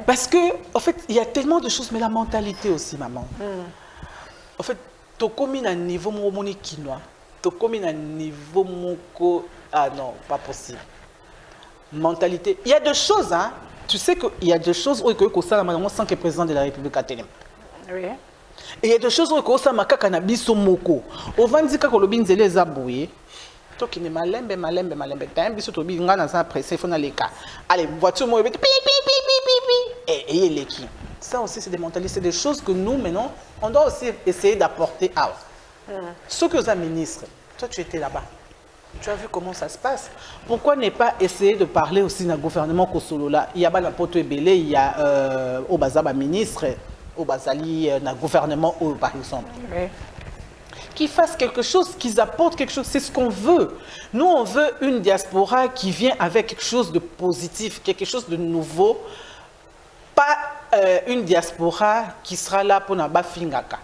S2: Parce que, en fait, il y a tellement de choses, mais la mentalité aussi, maman. En fait, tu commis à un niveau moni quinoa, tu commis à un niveau moko, ah non, pas possible. Mentalité. Il y a des choses, hein. Tu sais qu'il y a des choses où il y a sans que le président de la République a tenu.
S1: Oui.
S2: Et il y a des choses où il y a un cannabis moko. Au vendika ko lobin zele zabouye. To qui ne malembe. T'as un biso to bi ngana ça pressé fona les cas. Allez, voiture mo pi. Et l'équipe. Ça aussi, c'est des mentalités, c'est des choses que nous, maintenant, on doit aussi essayer d'apporter à ceux que vous avez ministres. Toi, tu étais là-bas. Tu as vu comment ça se passe. Pourquoi ne pas essayer de parler aussi dans le gouvernement Kosolola? Il y a pas Poto Ebele, il y a au Bazaba ministre, au Bazali, dans le gouvernement, par exemple.
S1: Oui.
S2: Qui fassent quelque chose, qu'ils apportent quelque chose. C'est ce qu'on veut. Nous, on veut une diaspora qui vient avec quelque chose de positif, quelque chose de nouveau. Pas une diaspora qui sera là pour na bafingaka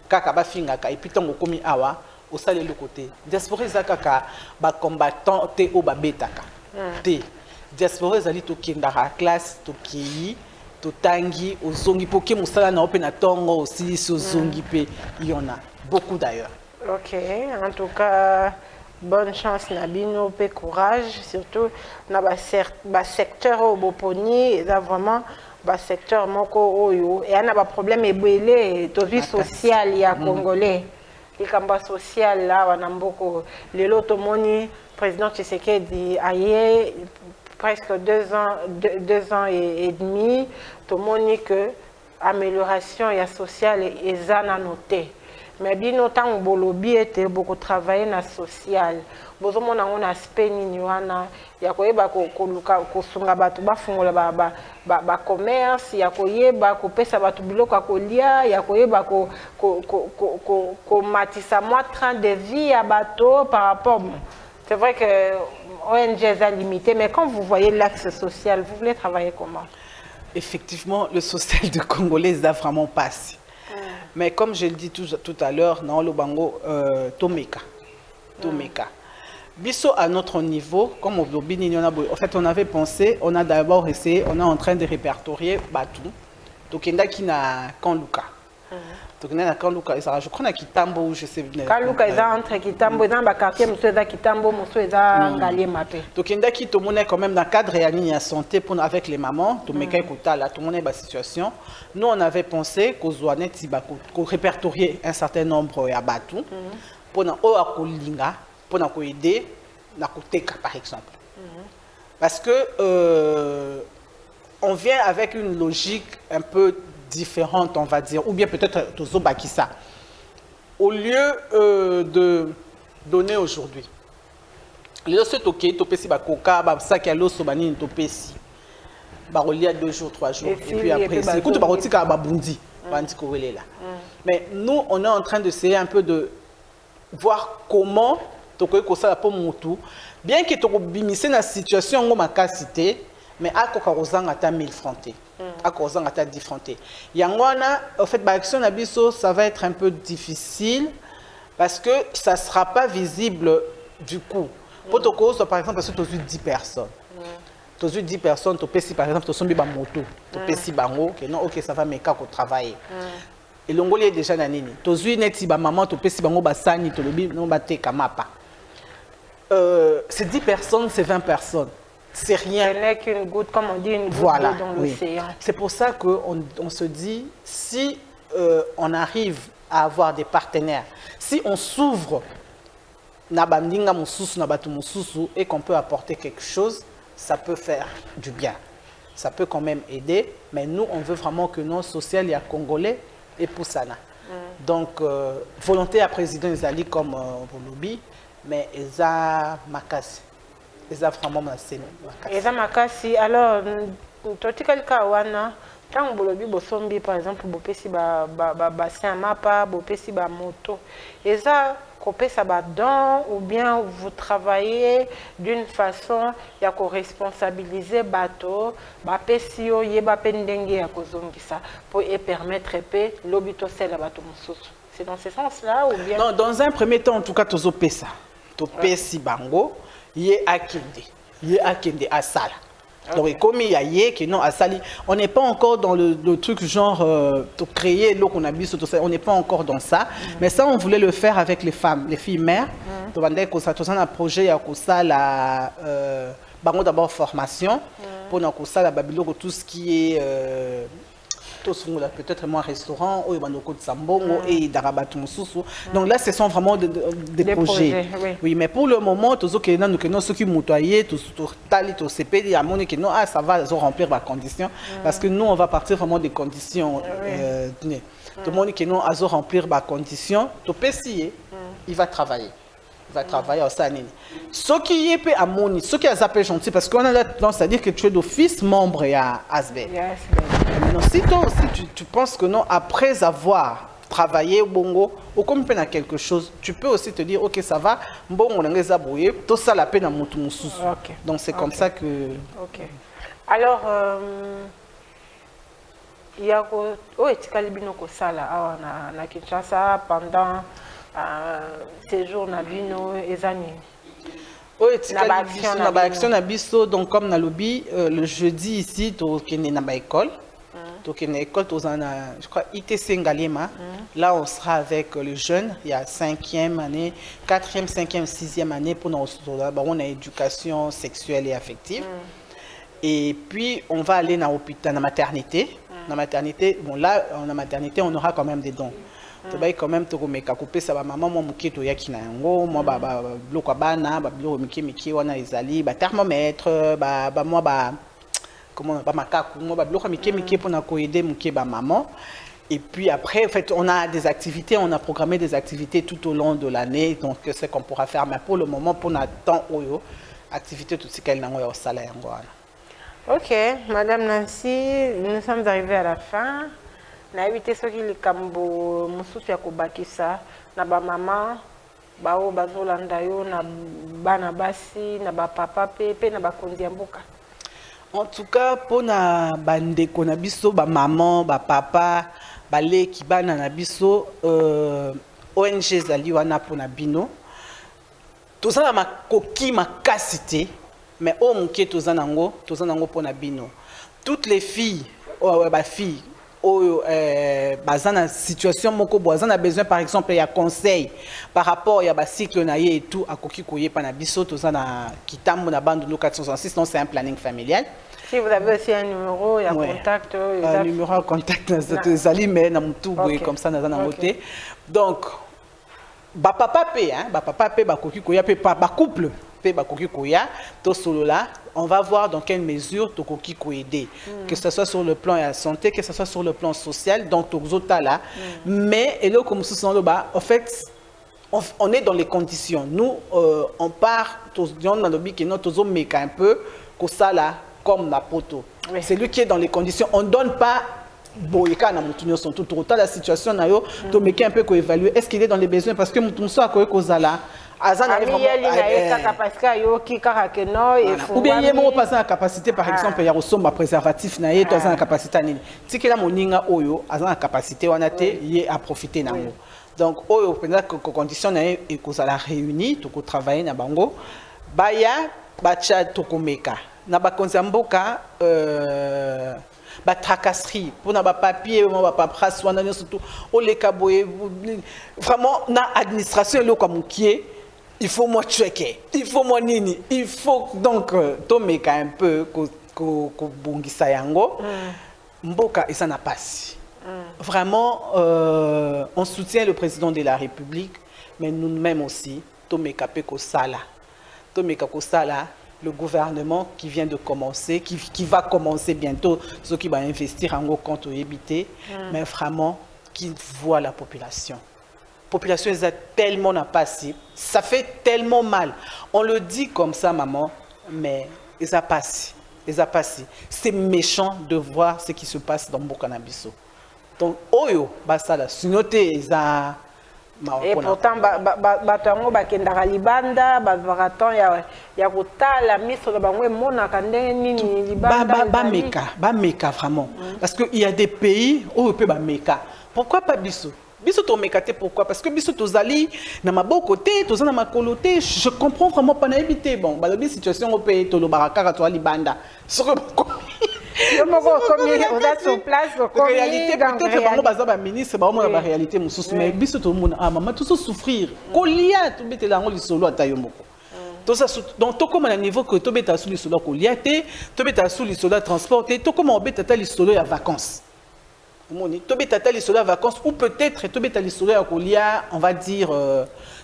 S2: kaka bafingaka et puis tango komi awa au sale le côté diaspora zakaka ba combattant te o babetaka te diaspora ezali to kindara classe to kii to tangi ozongi poke musala na open na tongo aussi so zongi pe il y en a beaucoup d'ailleurs.
S1: OK, en tout cas bonne chance Nabino, pe courage surtout na ba secteur au Boponi et là vraiment ba secteur moko oyo et ana ba problème ebele to vie sociale ya congolais likamba social là wana mboko lelo to moni président Tshisekedi aye presque 2 ans et demi to moni que amélioration ya sociale ezana noté mais bino tant bolobi était beaucoup travailler na social bozo mona on aspect nini wana ya koyeba koluka kosunga batu bafungola ba commerce ya koyeba kopesa batu biloko akolia ya koyeba ko matisa moi train de vie à bateau par rapport. C'est vrai que ONG est limité, mais quand vous voyez l'axe social, vous voulez travailler comment?
S2: Effectivement, le social de Congolais a vraiment passé. Mais comme je le dis tout à l'heure, dans le Bango, Tomeka. Bisso à notre niveau, comme en fait on avait pensé, on a d'abord essayé, on est en train de répertorier Batou, Tokenda qui n'a qu'en Luka. je crois na Kitambo ou je sais
S1: Kaluka eza entre Kitambo eza ba quartier muso eza Kitambo muso eza Ngaliema pe.
S2: Donc indaki tout monde quand même dans cadre et la santé pour avec les mamans, tout meka kotala tout monde ba situation. Nous on avait pensé qu'aux net ba ko répertorier un certain nombre ya batu pour na o akolinga pour na ko aider na koteka par exemple. Parce que on vient avec une logique un peu différente, on va dire, ou bien peut-être Tozo Bakissa. Au lieu de donner aujourd'hui, les autres ok, topesi bakoka, ça qui a l'eau sobani topesi, barolia 2 jours, 3 jours, et puis après, c'est écoute barotika babundi, là. Mais nous, on est en train d'essayer un peu de voir comment tokoy kosa la pomme mutu, bien que toko bimise na situation ngo makasité. Mais à Kokarozang à 1000 francs, à Kokarozang à 10 francs. Yangwana, en fait, l'action d'Abisso, ça va être un peu difficile parce que ça ne sera pas visible du coup. Pour Toko, par exemple, parce que tu as eu 10 personnes. Tu as eu 10 personnes, tu as par exemple, tu as eu une moto, tu as eu bango, non, ok, ça va me faire travailler. Et l'ongoli est déjà nanini. Tu as eu une maman, tu as eu bango basani, tu as eu non baté kamapa. C'est 10 personnes, c'est 20 personnes. C'est rien.
S1: Ce n'est qu'une goutte, comme on dit, une goutte
S2: voilà,
S1: dans l'océan. C'est
S2: pour ça qu'on se dit, si on arrive à avoir des partenaires, si on s'ouvre et qu'on peut apporter quelque chose, ça peut faire du bien. Ça peut quand même aider, mais nous, on veut vraiment que nos social et congolais et pour ça. Donc, volonté à président Zali comme Bolobi, mais Eza Makasi. Eza vraiment Makasi.
S1: Eza Makasi, alors, totikal kawana, tant Bolobi Bosombi, par exemple, Bopesi bassin mapa, Bopesi ba moto, Eza Kopé Sabadon, ou bien vous travaillez d'une façon ya ko responsabiliser bateau, bapesio yeba pendenge ya kozongisa pour permettre pe lobito sel bateau mususu. C'est dans ce sens-là ou bien?
S2: Non, dans un premier temps, en tout cas, tozo pesa, to pesi bango, ye akende asala. Donc, comme il y a yé, qui non, asali, on n'est pas encore dans le truc genre de créer l'eau qu'on a mis, on n'est pas encore dans ça. Mais ça, on voulait le faire avec les femmes, les filles mères. Donc, on a un projet à ça, la d'abord formation, pour nous ça la Babylone, tout ce qui est peut-être moins restaurant, et donc là, ce sont vraiment des projets. Oui, mais pour le moment, ceux qui moutoyent, ça va remplir ma condition. Parce que nous, on va partir vraiment des conditions. Tout le monde qui nous a remplir ma condition, il va travailler. Il va travailler au Sanini. Ce qui est à Moni, ce qui est appelé gentil, parce qu'on a là, c'est-à-dire que tu es d'office membre à Asbel. Maintenant, si toi aussi tu penses que non, après avoir travaillé au Bongo, ou comme peine à quelque chose, tu peux aussi te dire, ok, ça va, bon, on a les abouillés, tout ça la peine à mon tout. Donc c'est comme ça que.
S1: Ok. Alors, il y a un calibino ko sala na Kinshasa pendant séjour na bino ezani.
S2: Oui, na ba action na biso, donc comme na lobby le jeudi ici to kene na ba école. Donc une école je crois ITC Ngaliema. Là on sera avec les jeunes, il y a 5e année, 4e, 5e, 6e année pour on a éducation sexuelle et affective. Et puis on va aller dans l'hôpital, dans la maternité. Dans la maternité, bon là en la maternité on aura quand même des dons. Tu quand même tokomeka kopesa ba maman mo muketo yaki na yango mo ba biloko bana ba biloko miki wana ezali ba thermomètre ba moi ba comment ba makaku mo ba biloko miki pour na ko aider muke ba maman. Et puis après en fait on a des activités, on a programmé des activités tout au long de l'année, donc c'est qu'on pourra faire, mais pour le moment pour notre temps oyo activité tout ce qu'elle nango ya sala yango wana.
S1: OK, madame Nancy, nous sommes arrivés à la fin. Na évité ce qui les kambo mususu ya kobakisa na ba mama bao bazolanda yo na bana basi na ba papa pe na ba kondi ya mboka.
S2: En tout cas pour na bande ko na biso ba maman ba papa bale ki bana na biso ONG zali wana pour na bino tout ça na makoki makasité mais au muke tout ça nango pour na bino toutes les filles ba filles bazana situation moko bazana besoin par exemple il y a conseil par rapport il y a cycle naie et tout à koki koye pa na biso tozana kitambo na bande 466 non c'est un planning familial.
S1: Si vous avez aussi un numéro, il y a contact.
S2: Un numéro en contact, zali mais na mutu comme ça na moté. Donc ba papa pe ba papa pe ba koki koya pe ba couple pe ba koki koya to solo là, on va voir dans quelle mesure to koki ko aider, que ce soit sur le plan de la santé, que ce soit sur le plan social, donc to zota là. Mais et là comme ça le bas, en fait on est dans les conditions. Nous on part tous dans le lobby qui notre zone méca un peu que ça là comme la poto. C'est lui qui est dans les conditions. On donne pas boyeka na mutunyo son tout autant la situation na yo to méca un peu ko évaluer est-ce qu'il est dans les besoins parce que mutunyo so akoye kozala azana ou bien il y a capacité par exemple il y a ressources préservatif na ye to azana capacité nini tikela moninga oyo azana capacité wana te ye à profiter na mo donc oyo pendant que condition na ye ekozala réuni to ko travailler na bango baya bacha to komeka na ba konzamboka ba tracasserie pour na ba papier ba paperasse wana surtout o le kaboye vraiment na administration lo comme qui il faut moi checker, il faut moi nini, il faut donc tomeka un peu ko bongisa yango. Mboka et ça n'a pas si. Vraiment on soutient le président de la République mais nous-mêmes aussi tomeka pe ko sala. Tomeka ko sala le gouvernement qui vient de commencer qui va commencer bientôt ceux qui va investir en compte au habité mais vraiment qui voit la population. Population est tellement n'a pas si, ça fait tellement mal. On le dit comme ça, maman, mais ils a passé, C'est méchant de voir ce qui se passe dans Bokanabiso. Donc, oyo, basala, sunoté, ils a.
S1: Et pourtant, batango bakendaka libanda, bazvaraton ya kotala miso na bango monaka ndenge nini libanda.
S2: Ba meka vraiment. Parce que il y a des pays où on peut ba meka. Pourquoi pas biso? Biso to mekate pourquoi? Parce que biso tozali na maboko te, tozana makolo te, je comprends vraiment pas na habité. Bon, ba la situation au pays to lo baraka to libanda.
S1: On a sur place
S2: réalité peut-être bango baza ba ministre ba mo ba réalité mususu mais biso to mona maman tout souffrir. Kolia to betela ngo lisolo atayo moko. Donc to comme à niveau que to beta sous lisolo kolia te, to beta sous lisolo transporter, to comme on beta lisolo ya vacances. Tobeta les soleils vacances ou peut-être Tobeta les soleils à Colia, on va dire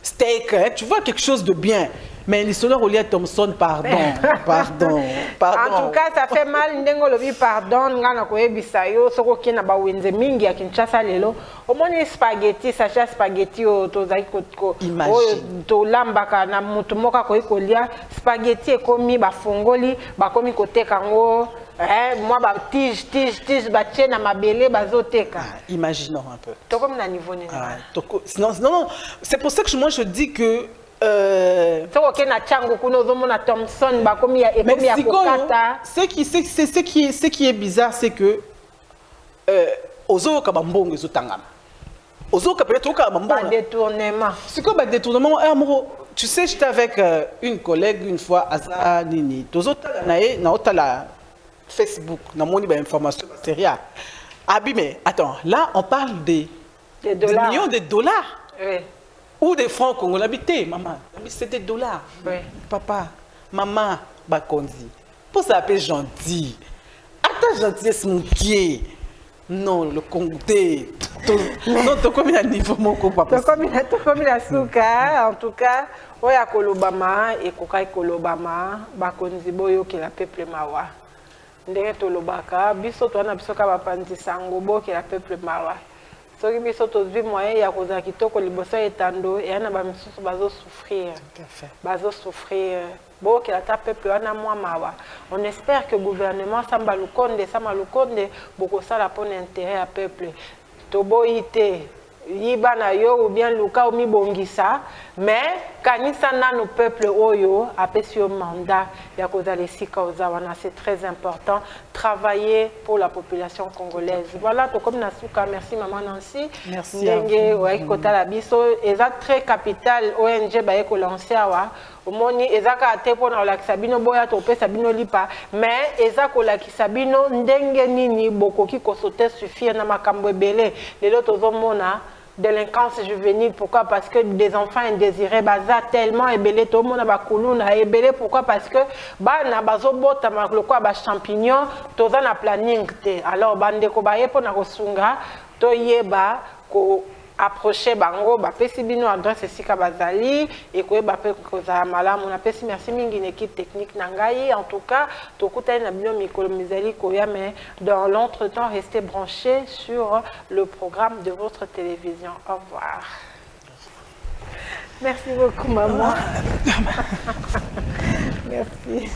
S2: steak, hein, tu vois quelque chose de bien. Mais les soleils Colia Thompson, pardon.
S1: En tout cas, ça fait mal. Ndengo lobi pardon, ngana koye bisayo, soko kina ba wenze mingi ya Kinshasa lelo. Omoni spaghetti, sachet spaghetti o tozaki ko. To lambaka na mutu moka koye kolia spaghetti ekomi ba fongoli, ba komi koteka ngo. Moi, tige, na mabele, bazoteka.
S2: Imaginons un peu.
S1: Tu comme na niveau
S2: non, c'est pour ça que moi je dis que ce qui est bizarre, c'est que
S1: détournement.
S2: C'est quoi le détournement? Tu sais, j'étais avec une collègue une fois à Nini. Facebook, dans mon information sérieuse. Ah mais attends, là on parle des millions de dollars.
S1: Oui.
S2: Ou des francs congolais habités, maman. C'est des dollars.
S1: Oui.
S2: Papa, maman, Bakonzi. Pour ça appeler gentil. Attends, gentillesse mon pied. Non, le Congolais. Non, tu comme il y a niveau mon papa.
S1: Tu comme il a souka, en tout cas, oya kolobama et kokai kolobama, Bakonzi boyo qui la peuple mawa. Ndenge tolobaka biso to na biso ka bapandisa ngobo ke la peuple mawa soki biso to zwi moyen ya kozala kitoko liboso etando ya na ba misusu bazo souffrir bo ke la ta peuple wana mwa mawa. On espère que gouvernement samba lukonde boko sala pour l'intérêt ya peuple to boite yibana yo ou bien luka omi bongisa mais kanisa nanu peuple oyo apesi yo mandat ya kozala sika ozawana. C'est très important travailler pour la population congolaise. Voilà to comme nasuka. Merci maman Nancy.
S2: Merci
S1: ndenge oyaki kotala biso eza très capital ONG baye ko lancer awa omoni ezaka te pona olakisa bino boya to pesa bino lipa mais ezako olakisa bino ndenge nini bokoki kosote suffire na makambo ebele lelo tozomona délinquance juvénile. Pourquoi? Parce que des enfants indésirés baza tellement ebele tout le monde ba kuluna ebele. Pourquoi? Parce que na bazo bota makloko ba champignon toza na planning te. Alors bande ko ba yepo na kosunga to yeba ko approcher bango ba pesi bino adresse esika bazali et ko ba pe ko za malamu na pesi. Merci mingi une équipe technique nangai. En tout cas tokuta na bino mikolo mizali koya, mais dans l'entretemps restez branchés sur le programme de votre télévision. Au revoir. Merci beaucoup maman. Merci.